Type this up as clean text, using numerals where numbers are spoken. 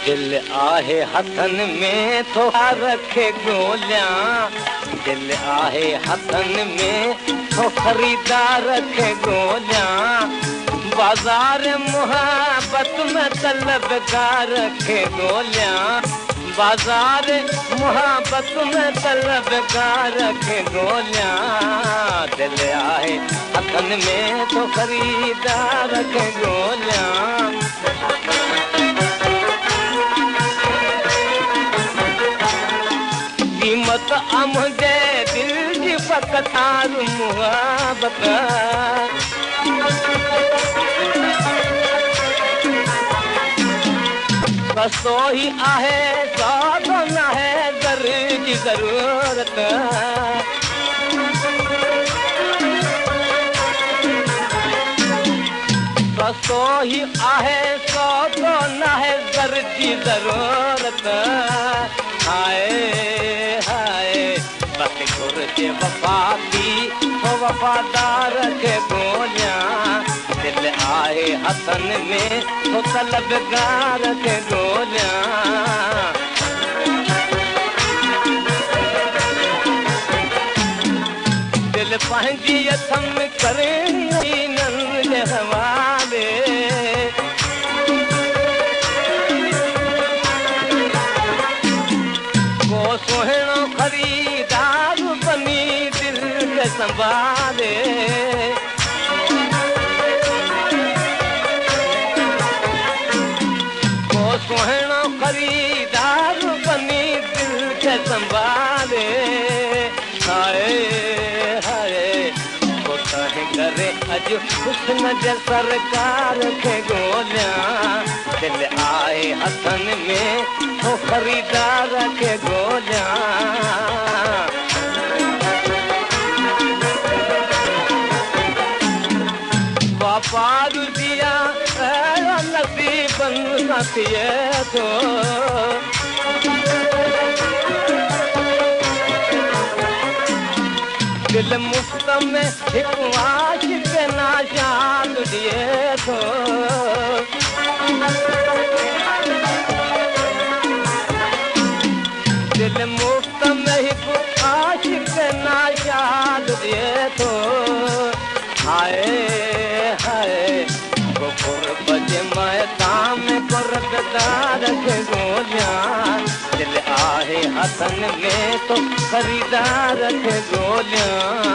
दिल आहे हथन में थो रखे गोलियां, दिल आहे हथन में थो खरीदार रखे गोलियां, बाजार मोहब्बत में तलबगार रखे गोलियां, बाजार मोहब्बत में तलबगार रखे गोलियां, दिल आहे हथन में थो खरीदार रखे गोलियां। कीमत मुंहिंजे दिल जी फ़क़्तार मुहबत, सस्तो ही आहे सौदो न है दर जी ज़रूरत, सस्तो ही आहे सौदो न है दर जी ज़रूरत, हाय हाय बस घुर्जे वफ़ा की तो वफ़ादार खे गोलियां, दिल आहे हथन में तो तलबगार खे गोलियां। दिल पंहिंजी हथम करणी नंद हवाले, सुहिणो खरीदार बनी दिल खे संभाले, को सुहिणो खरीदार बनी दिल खे संभाले, हाय हाय को तंहिं करे अॼु हुस्न जे सरकार खे गोलियां, दिल आहे हथन में तो खरीदार खे गोलियां। वापार दिया नसीबन सां थिए थो, दिल मुफ़्त में हिकु आशिक़ नाशाद ॾिए थो, दिल मुफ़्त में हिकु आशिक़ नाशाद ॾिए थो, हाय हाय को क़ुर्ब जे मैदान में क़ुर्बदार खे गोलियां, दिल आहे हथन में तो खरीदार खे गोलियां।